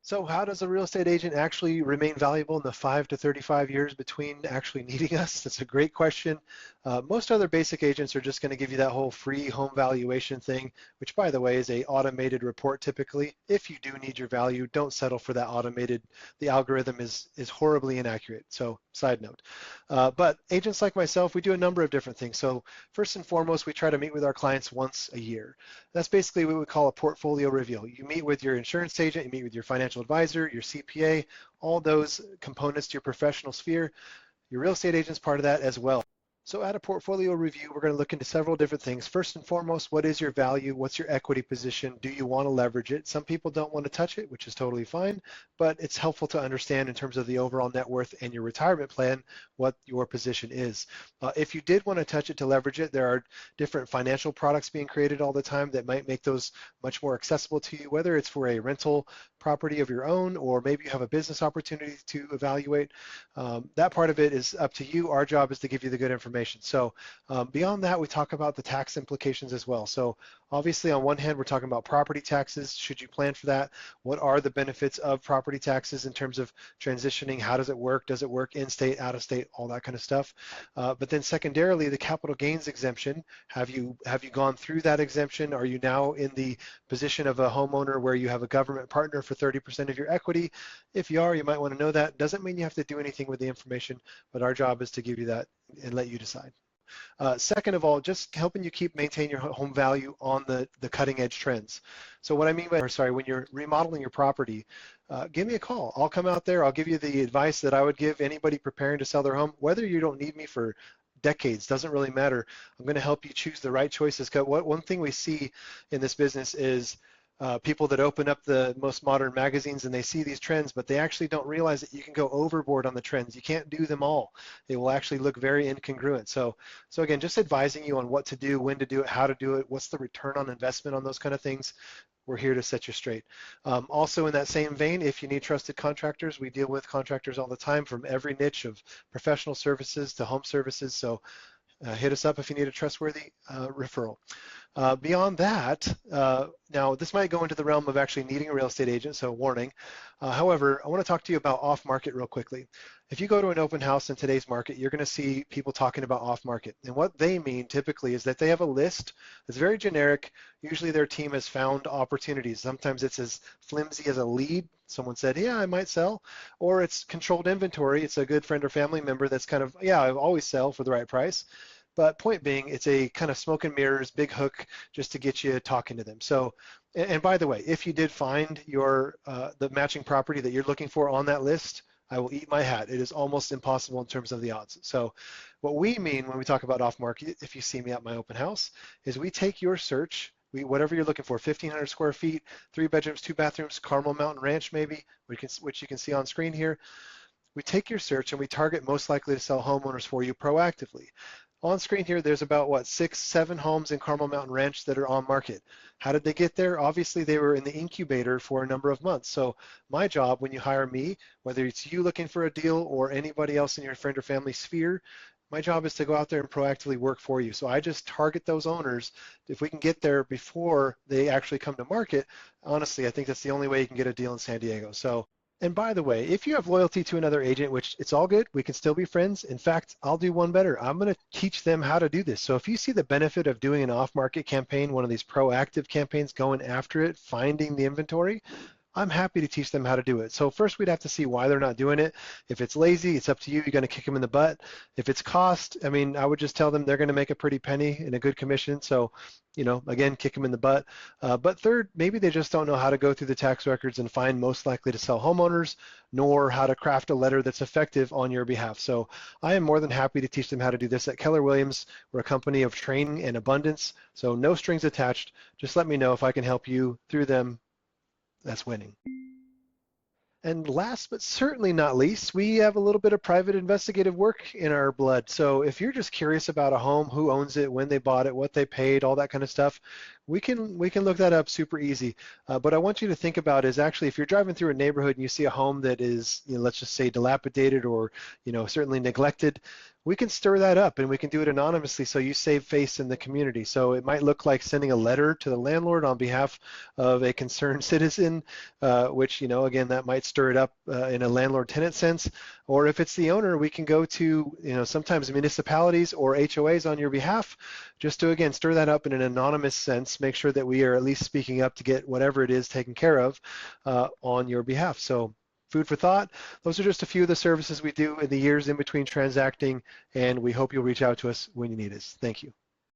So how does a real estate agent actually remain valuable in the 5 to 35 years between actually needing us? That's a great question. Most other basic agents are just going to give you that whole free home valuation thing, which by the way is a automated report typically. If you do need your value, don't settle for that automated. The algorithm is horribly inaccurate. So side note. But agents like myself, we do a number of different things. So first and foremost, we try to meet with our clients once a year. That's basically what we call a portfolio review. You meet with your insurance agent, you meet with your financial advisor, your CPA, all those components to your professional sphere. Your real estate agent's part of that as well. So at a portfolio review, we're going to look into several different things. First and foremost, what is your value? What's your equity position? Do you want to leverage it? Some people don't want to touch it, which is totally fine, but it's helpful to understand in terms of the overall net worth and your retirement plan what your position is. If you did want to touch it to leverage it, there are different financial products being created all the time that might make those much more accessible to you, whether it's for a rental property of your own or maybe you have a business opportunity to evaluate. That part of it is up to you. Our job is to give you the good information. So beyond that, we talk about the tax implications as well. So obviously on one hand, we're talking about property taxes. Should you plan for that? What are the benefits of property taxes in terms of transitioning? How does it work? Does it work in state, out of state, all that kind of stuff? But then secondarily, the capital gains exemption. Have you gone through that exemption? Are you now in the position of a homeowner where you have a government partner for 30% of your equity? If you are, you might want to know that. Doesn't mean you have to do anything with the information, but our job is to give you that and let you decide. Second of all, just helping you maintain your home value on the cutting edge trends. So what I mean by, when you're remodeling your property, give me a call. I'll come out there. I'll give you the advice that I would give anybody preparing to sell their home. Whether you don't need me for decades, doesn't really matter. I'm going to help you choose the right choices. One thing we see in this business is people that open up the most modern magazines and they see these trends, but they actually don't realize that you can go overboard on the trends. You can't do them all. They will actually look very incongruent. So again, just advising you on what to do, when to do it, how to do it, what's the return on investment on those kind of things. We're here to set you straight. Also in that same vein, if you need trusted contractors, we deal with contractors all the time from every niche of professional services to home services. So hit us up if you need a trustworthy referral. Beyond that, now this might go into the realm of actually needing a real estate agent, so warning. However, I want to talk to you about off-market real quickly. If you go to an open house in today's market, you're going to see people talking about off-market. And what they mean typically is that they have a list that's very generic. Usually their team has found opportunities. Sometimes it's as flimsy as a lead. Someone said, yeah, I might sell. Or it's controlled inventory. It's a good friend or family member that's kind of, yeah, I always sell for the right price. But point being, it's a kind of smoke and mirrors, big hook just to get you talking to them. So, and by the way, if you did find your the matching property that you're looking for on that list, I will eat my hat. It is almost impossible in terms of the odds. So what we mean when we talk about off market, if you see me at my open house, is we take your search, whatever you're looking for, 1,500 square feet, 3 bedrooms, 2 bathrooms, Carmel Mountain Ranch maybe, which you can see on screen here. We take your search and we target most likely to sell homeowners for you proactively. On screen here, there's about, 6, 7 homes in Carmel Mountain Ranch that are on market. How did they get there? Obviously, they were in the incubator for a number of months. So my job when you hire me, whether it's you looking for a deal or anybody else in your friend or family sphere, my job is to go out there and proactively work for you. So I just target those owners. If we can get there before they actually come to market, honestly, I think that's the only way you can get a deal in San Diego. So. And by the way, if you have loyalty to another agent, which it's all good, we can still be friends. In fact, I'll do one better. I'm going to teach them how to do this. So if you see the benefit of doing an off-market campaign, one of these proactive campaigns, going after it, finding the inventory, I'm happy to teach them how to do it. So first we'd have to see why they're not doing it. If it's lazy, it's up to you. You're going to kick them in the butt. If it's cost, I mean, I would just tell them they're going to make a pretty penny and a good commission. So, again, kick them in the butt. But third, maybe they just don't know how to go through the tax records and find most likely to sell homeowners, nor how to craft a letter that's effective on your behalf. So I am more than happy to teach them how to do this. At Keller Williams, we're a company of training and abundance. So no strings attached. Just let me know if I can help you through them. That's winning. And last but certainly not least, we have a little bit of private investigative work in our blood. So if you're just curious about a home, who owns it, when they bought it, what they paid, all that kind of stuff, We can look that up super easy. But I want you to think about is actually if you're driving through a neighborhood and you see a home that is, let's just say dilapidated or, certainly neglected, we can stir that up and we can do it anonymously so you save face in the community. So it might look like sending a letter to the landlord on behalf of a concerned citizen, which, again, that might stir it up in a landlord-tenant sense. Or if it's the owner, we can go to, sometimes municipalities or HOAs on your behalf, just to, again, stir that up in an anonymous sense, make sure that we are at least speaking up to get whatever it is taken care of on your behalf. So food for thought. Those are just a few of the services we do in the years in between transacting, and we hope you'll reach out to us when you need us. Thank you.